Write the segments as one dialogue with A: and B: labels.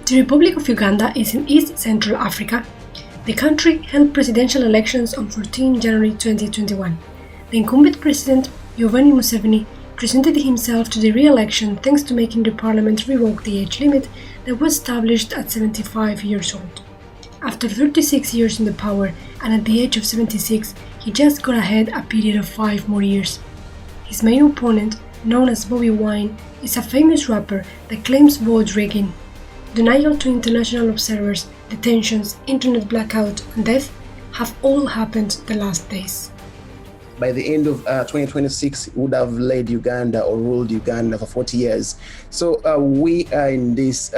A: The Republic of Uganda is in East Central Africa. The country held presidential elections on 14 January 2021. The incumbent president, Yoweni Museveni, presented himself to the re-election thanks to making the parliament revoke the age limit that was established at 75 years old. After 36 years in the power and at the age of 76, he just got ahead a period of 5 more years. His main opponent, known as Bobi Wine, is a famous rapper that claims vote rigging. Denial to international observers, detentions, internet blackout, and death have all happened the last days.
B: By the end of 2026, he would have led Uganda or ruled Uganda for 40 years. So we are in this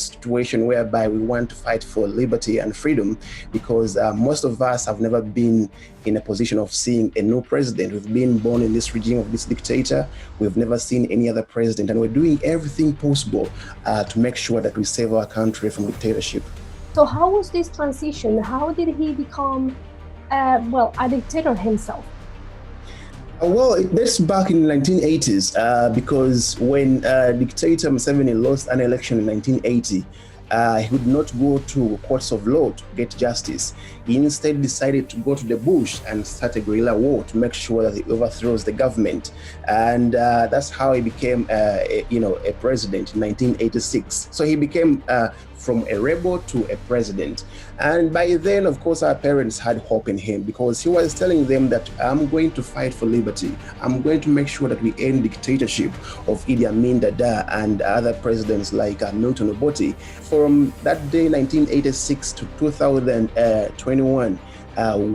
B: situation whereby we want to fight for liberty and freedom, because most of us have never been in a position of seeing a new president. We've been born in this regime of this dictator. We've never seen any other president, and we're doing everything possible to make sure that we save our country from dictatorship.
C: So how was this transition? How did he become, a dictator himself?
B: Well, it dates back in the 1980s because when dictator Museveni lost an election in 1980, he would not go to courts of law to get justice. He instead decided to go to the bush and start a guerrilla war to make sure that he overthrows the government. And that's how he became a president in 1986. So he became from a rebel to a president. And by then, of course, our parents had hope in him, because he was telling them that I'm going to fight for liberty. I'm going to make sure that we end dictatorship of Idi Amin Dada and other presidents like Milton Obote. From that day, 1986 to 2021,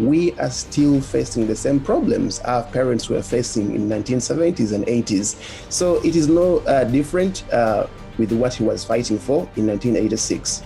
B: we are still facing the same problems our parents were facing in 1970s and 80s. So it is no different with what he was fighting for in 1986.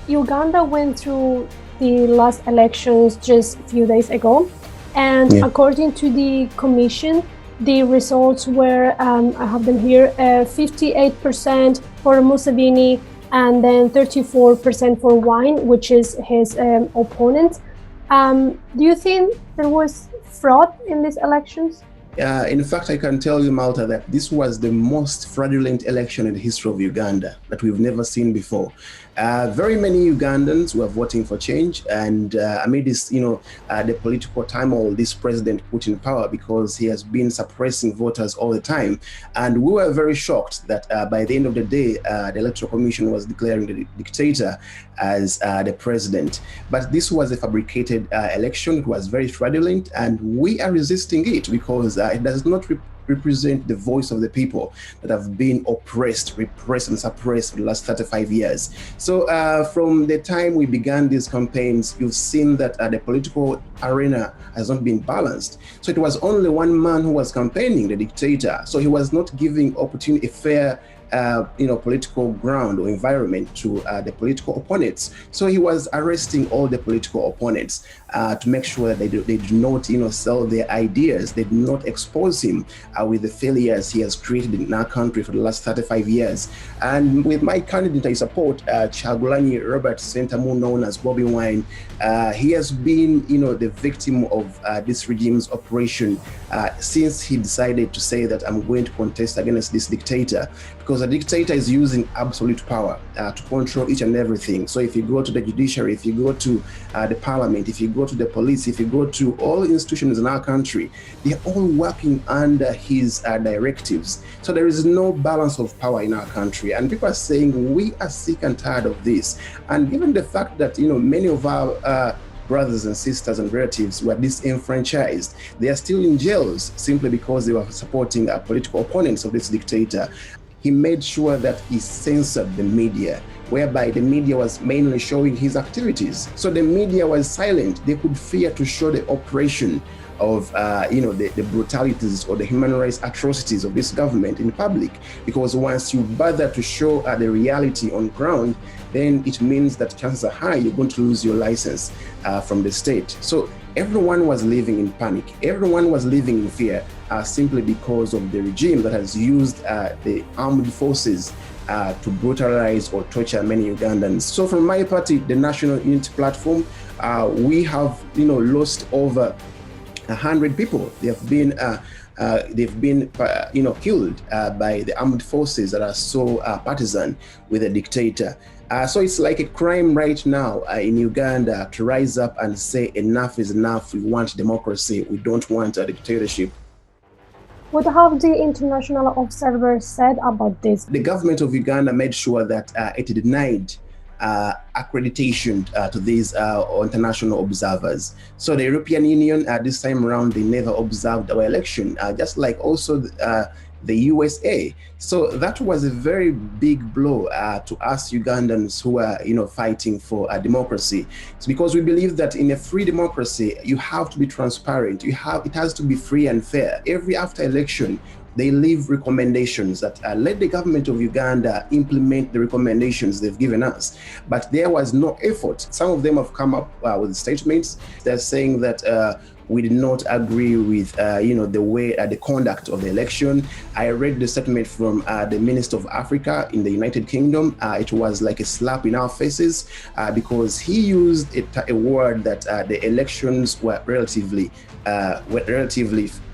C: Uganda went through the last elections just a few days ago, and according to the commission, the results were, I have them here, 58% for Museveni and then 34% for Wine, which is his opponent. Do you think there was fraud in these elections?
B: In fact, I can tell you, Malta, that this was the most fraudulent election in the history of Uganda that we've never seen before. Very many Ugandans were voting for change, and amid this, the political turmoil this president put in power, because he has been suppressing voters all the time. And we were very shocked that by the end of the day, the Electoral Commission was declaring the dictator as the president. But this was a fabricated election. It was very fraudulent, and we are resisting it because it does not represent the voice of the people that have been oppressed, repressed, and suppressed for the last 35 years. So from the time we began these campaigns, you've seen that the political arena has not been balanced. So it was only one man who was campaigning, the dictator. So he was not giving opportunity, a fair political ground or environment to the political opponents. So he was arresting all the political opponents to make sure that they do not, sell their ideas. They do not expose him with the failures he has created in our country for the last 35 years. And with my candidate I support, Kyagulanyi Robert Ssentamu, known as Bobi Wine, he has been, the victim of this regime's operation since he decided to say that I'm going to contest against this dictator, because a dictator is using absolute power to control each and everything. So if you go to the judiciary, if you go to the parliament, if you go to the police, if you go to all institutions in our country, they're all working under his directives. So there is no balance of power in our country. And people are saying we are sick and tired of this. And given the fact that, many of our brothers and sisters and relatives were disenfranchised, they are still in jails simply because they were supporting political opponents of this dictator. He made sure that he censored the media, whereby the media was mainly showing his activities. So the media was silent. They could fear to show the operation of the brutalities or the human rights atrocities of this government in public, because once you bother to show the reality on ground, then it means that chances are high you're going to lose your license from the state. So everyone was living in panic. Everyone was living in fear simply because of the regime that has used the armed forces to brutalize or torture many Ugandans. So from my party, the National Unity Platform, we have lost over 100 people. They've been killed by the armed forces that are so partisan with the dictator. So it's like a crime right now in Uganda to rise up and say enough is enough. We want democracy. We don't want a dictatorship.
C: What have the international observers said about this?
B: The government of Uganda made sure that it denied accreditation to these international observers. So the European Union this time around, they never observed our election, just like also the USA. So that was a very big blow to us Ugandans who are, fighting for democracy. It's because we believe that in a free democracy, you have to be transparent. It has to be free and fair. Every after election, they leave recommendations that let the government of Uganda implement the recommendations they've given us. But there was no effort. Some of them have come up with statements. They're saying that we did not agree with, the way, the conduct of the election. I read the statement from the Minister of Africa in the United Kingdom. It was like a slap in our faces because he used a word that the elections were relatively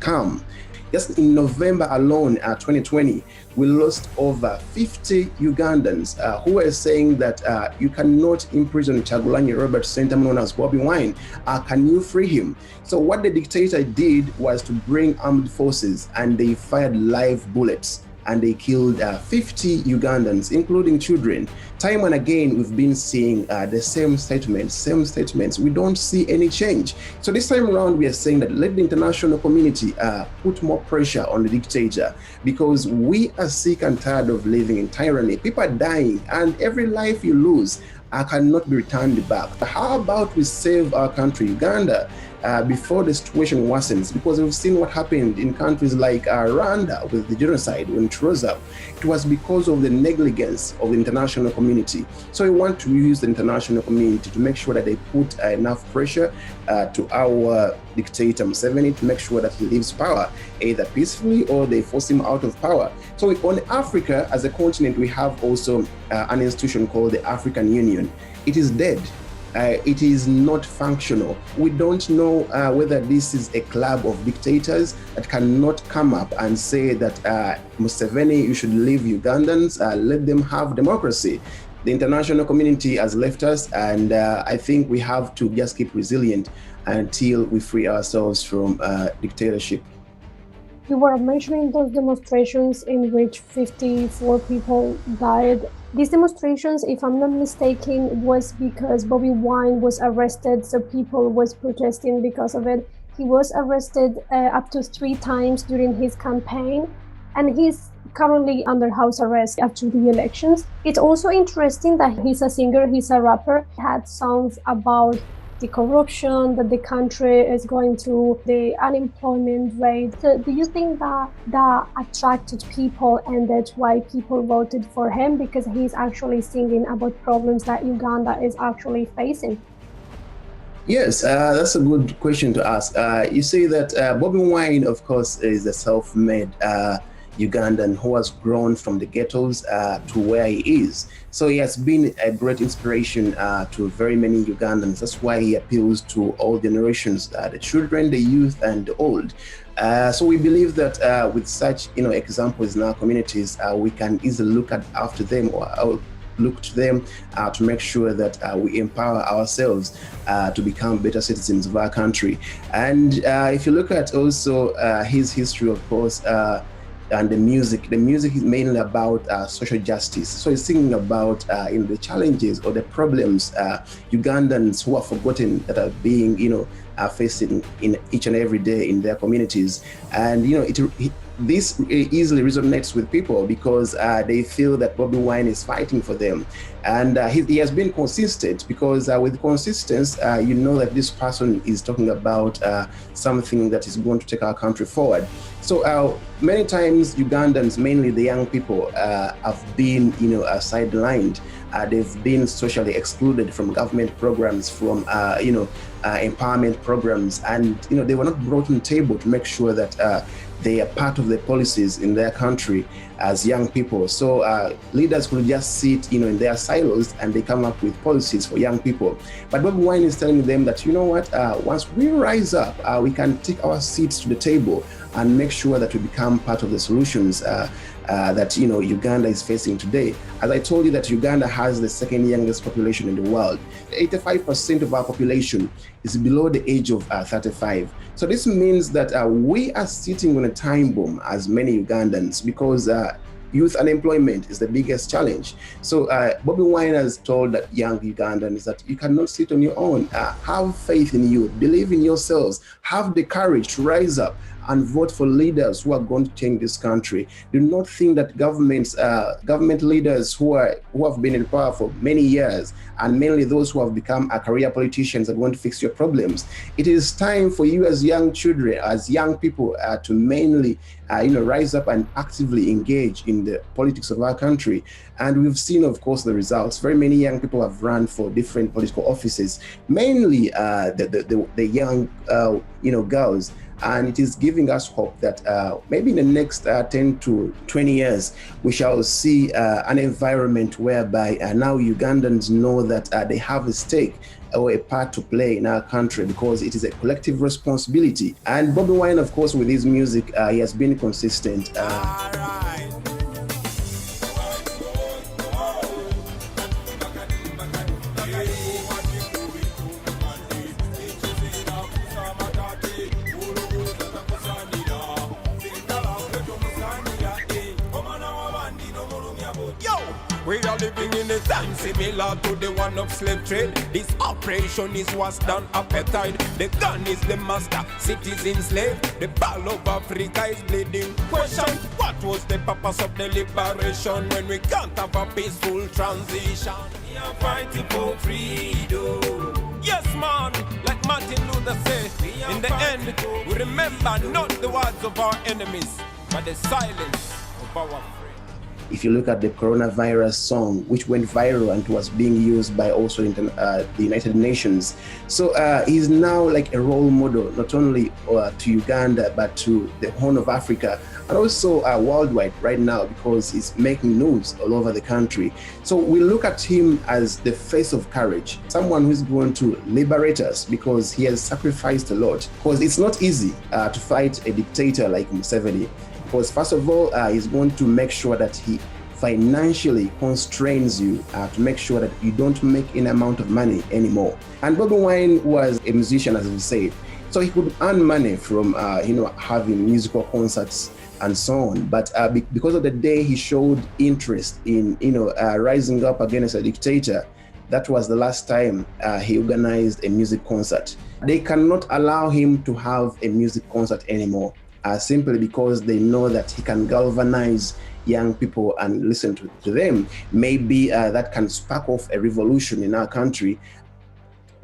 B: calm. Just in November alone, 2020, we lost over 50 Ugandans who were saying that you cannot imprison Kyagulanyi Robert Sentamu, known as Bobi Wine. Can you free him? So what the dictator did was to bring armed forces, and they fired live bullets, and they killed 50 Ugandans, including children. Time and again, we've been seeing the same statements. We don't see any change. So this time around, we are saying that let the international community put more pressure on the dictator, because we are sick and tired of living in tyranny. People are dying, and every life you lose cannot be returned back. How about we save our country, Uganda, before the situation worsens? Because we've seen what happened in countries like Rwanda with the genocide when it rose up. It was because of the negligence of the international community. So we want to use the international community to make sure that they put enough pressure to our dictator Museveni to make sure that he leaves power, either peacefully or they force him out of power. So on Africa as a continent, we have also an institution called the African Union. It is dead. It is not functional. We don't know whether this is a club of dictators that cannot come up and say that Museveni, you should leave Ugandans, let them have democracy. The international community has left us, and I think we have to just keep resilient until we free ourselves from dictatorship.
C: You were mentioning those demonstrations in which 54 people died. These demonstrations, if I'm not mistaken, was because Bobi Wine was arrested, so people was protesting because of it. He was arrested up to 3 times during his campaign, and he's currently under house arrest after the elections. It's also interesting that he's a singer, he's a rapper. He had songs about the corruption that the country is going through, the unemployment rate. So do you think that attracted people and that's why people voted for him, because he's actually singing about problems that Uganda is actually facing?
B: Yes, that's a good question to ask. You say that Bobi Wine, of course, is a self-made Ugandan who has grown from the ghettos to where he is. So he has been a great inspiration to very many Ugandans. That's why he appeals to all generations, the children, the youth, and the old. So we believe that with such examples in our communities, we can easily look after them or look to them to make sure that we empower ourselves to become better citizens of our country. And if you look at also his history, of course, and the music is mainly about social justice. So he's singing about the challenges or the problems Ugandans who are forgotten that are being facing in each and every day in their communities. And this easily resonates with people because they feel that Bobi Wine is fighting for them. And he has been consistent, because with consistency, you know that this person is talking about something that is going to take our country forward. So many times Ugandans, mainly the young people, have been sidelined. They've been socially excluded from government programs, from empowerment programs, and they were not brought on the table to make sure that they are part of the policies in their country as young people. So leaders could just sit in their silos and they come up with policies for young people. But Bobi Wine is telling them that, once we rise up, we can take our seats to the table and make sure that we become part of the solutions that Uganda is facing today. As I told you, that Uganda has the second youngest population in the world. 85% of our population is below the age of 35. So this means that we are sitting on a time bomb as many Ugandans, because youth unemployment is the biggest challenge. So Bobi Wine has told that young Ugandans that you cannot sit on your own. Have faith in you, believe in yourselves, have the courage to rise up and vote for leaders who are going to change this country. Do not think that government leaders who have been in power for many years, and mainly those who have become career politicians, are going to fix your problems. It is time for you as young children, as young people, to mainly rise up and actively engage in the politics of our country. And we've seen, of course, the results. Very many young people have run for different political offices, mainly the young girls. And it is giving us hope that maybe in the next 10 to 20 years, we shall see an environment whereby now Ugandans know that they have a stake or a part to play in our country, because it is a collective responsibility. And Bobi Wine, of course, with his music, he has been consistent.
D: We are living in a time similar to the one of slave trade. This operation is what's done appetite. The gun is the master, citizen slave. The ball of Africa is bleeding. Question, what was the purpose of the liberation when we can't have a peaceful transition? We are fighting for freedom. Yes, man, like Martin Luther said, in the end, we remember not the words of our enemies, but the silence of our friends.
B: If you look at the coronavirus song, which went viral and was being used by also the United Nations. So he's now like a role model, not only to Uganda, but to the Horn of Africa, and also worldwide right now, because he's making news all over the country. So we look at him as the face of courage, someone who's going to liberate us, because he has sacrificed a lot. Because it's not easy to fight a dictator like Museveni. Because first of all, he's going to make sure that he financially constrains you to make sure that you don't make any amount of money anymore. And Bobi Wine was a musician, as we said, so he could earn money from having musical concerts and so on. But because of the day he showed interest in rising up against a dictator, that was the last time he organized a music concert. They cannot allow him to have a music concert anymore. Simply because they know that he can galvanize young people and listen to them. Maybe that can spark off a revolution in our country.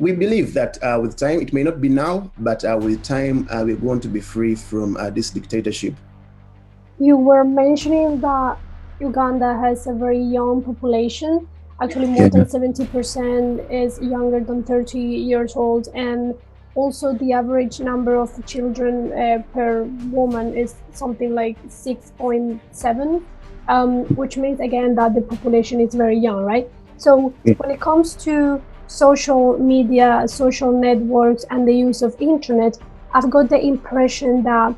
B: We believe that with time, it may not be now, but with time, we're going to be free from this dictatorship.
C: You were mentioning that Uganda has a very young population. Actually, more than 70% is younger than 30 years old, and also the average number of children per woman is something like 6.7, which means again that the population is very young, right? So when it comes to social media, social networks, and the use of internet, I've got the impression that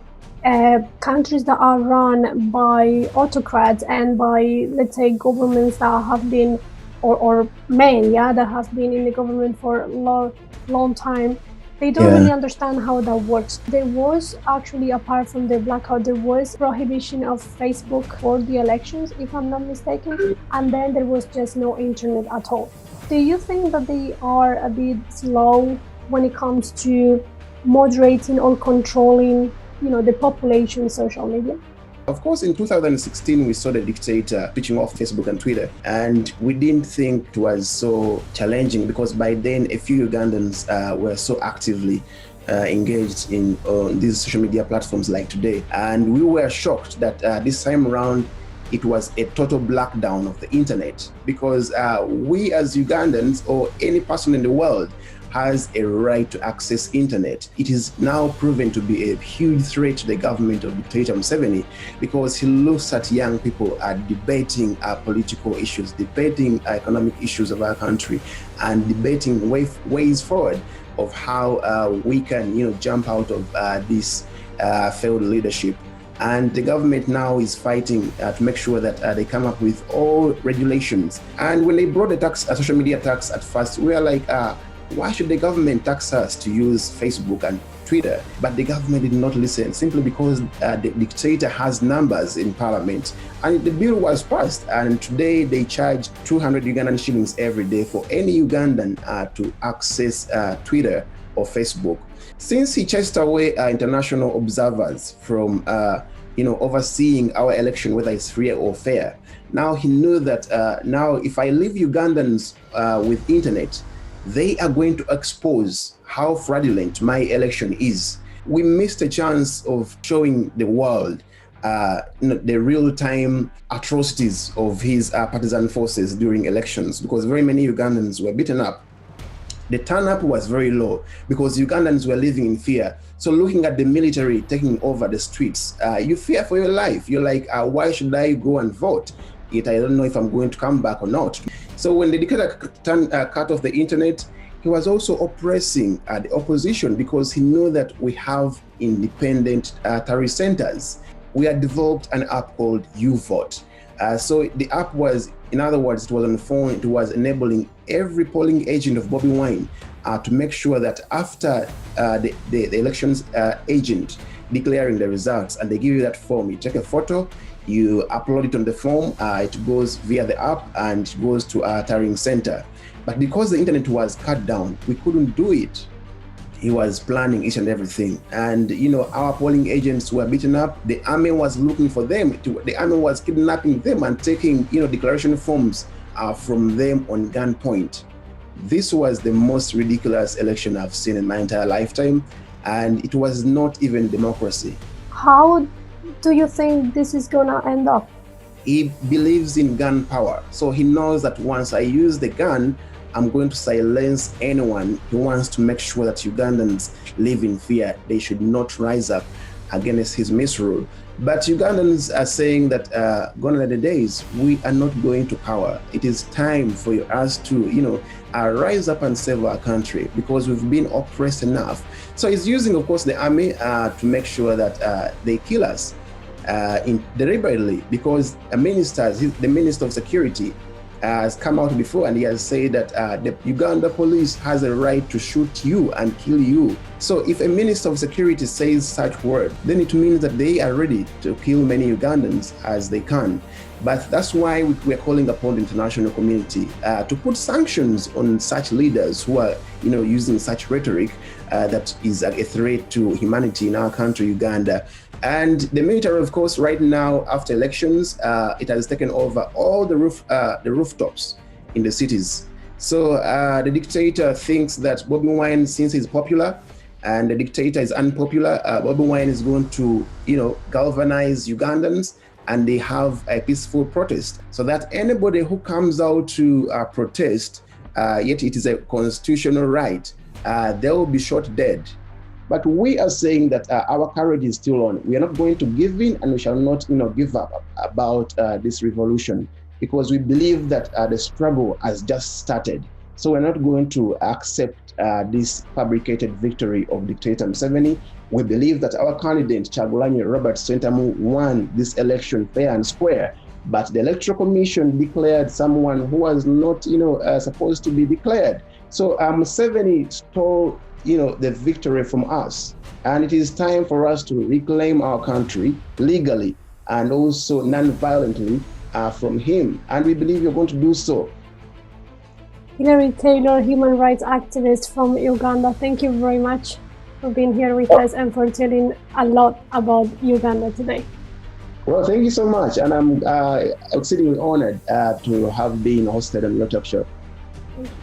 C: countries that are run by autocrats and by, let's say, governments that have been, or men, that have been in the government for a long time, they don't really understand how that works. There was actually, apart from the blackout, there was prohibition of Facebook for the elections, if I'm not mistaken, and then there was just no internet at all. Do you think that they are a bit slow when it comes to moderating or controlling, the population's social media?
B: Of course, in 2016, we saw the dictator switching off Facebook and Twitter, and we didn't think it was so challenging, because by then a few Ugandans were so actively engaged in these social media platforms like today. And we were shocked that this time around, it was a total blackdown of the internet, because we as Ugandans, or any person in the world, has a right to access internet. It is now proven to be a huge threat to the government of dictator Museveni, because he looks at young people debating political issues, debating economic issues of our country, and debating ways forward of how we can, jump out of this failed leadership. And the government now is fighting to make sure that they come up with all regulations. And when they brought the tax, social media tax at first, we were like, why should the government tax us to use Facebook and Twitter? But the government did not listen, simply because the dictator has numbers in parliament. And the bill was passed, and today they charge 200 Ugandan shillings every day for any Ugandan to access Twitter or Facebook. Since he chased away international observers from overseeing our election, whether it's free or fair, now he knew that now if I leave Ugandans with internet, they are going to expose how fraudulent my election is. We missed a chance of showing the world the real-time atrocities of his partisan forces during elections, because very many Ugandans were beaten up. The turn-up was very low because Ugandans were living in fear. So looking at the military taking over the streets, you fear for your life. You're like, why should I go and vote? Yet I don't know if I'm going to come back or not. So when the dictator cut off the internet, he was also oppressing the opposition, because he knew that we have independent Tari centers. We had developed an app called UVote. So the app was, in other words, it was on the phone, it was enabling every polling agent of Bobi Wine to make sure that after the elections agent declaring the results, and they give you that form, you take a photo, you upload it on the form, it goes via the app and it goes to our tallying center. But because the internet was cut down, we couldn't do it. He was planning each and everything. And, our polling agents were beaten up. The army was looking for them. The army was kidnapping them and taking, declaration forms from them on gunpoint. This was the most ridiculous election I've seen in my entire lifetime. And it was not even democracy.
C: How do you think this is gonna end up?
B: He believes in gun power. So he knows that once I use the gun, I'm going to silence anyone who wants to make sure that Ugandans live in fear. They should not rise up against his misrule. But Ugandans are saying that gone are the days, we are not going to power. It is time for us to, rise up and save our country, because we've been oppressed enough. So he's using, of course, the army to make sure that they kill us deliberately, because the Minister of Security has come out before and he has said that the Uganda police has a right to shoot you and kill you. So if a Minister of Security says such word, then it means that they are ready to kill many Ugandans as they can. But that's why we're calling upon the international community to put sanctions on such leaders who are, using such rhetoric that is a threat to humanity in our country, Uganda. And the military, of course, right now, after elections, it has taken over all the rooftops in the cities. So the dictator thinks that Bobi Wine, since he's popular, and the dictator is unpopular, Bobi Wine is going to, galvanize Ugandans, and they have a peaceful protest, so that anybody who comes out to protest, yet it is a constitutional right, they will be shot dead. But we are saying that our courage is still on. We are not going to give in, and we shall not, give up about this revolution, because we believe that the struggle has just started. So we're not going to accept this fabricated victory of dictator Museveni. We believe that our candidate, Kyagulanyi Robert Ssentamu, won this election fair and square, but the Electoral Commission declared someone who was not, supposed to be declared. So Museveni stole, the victory from us. And it is time for us to reclaim our country legally and also non-violently from him. And we believe you're going to do so.
C: Hilary Taylor, human rights activist from Uganda, thank you very much for being here with us and for telling a lot about Uganda today.
B: Well, thank you so much. And I'm exceedingly honored to have been hosted on your talk show.
C: Thank you.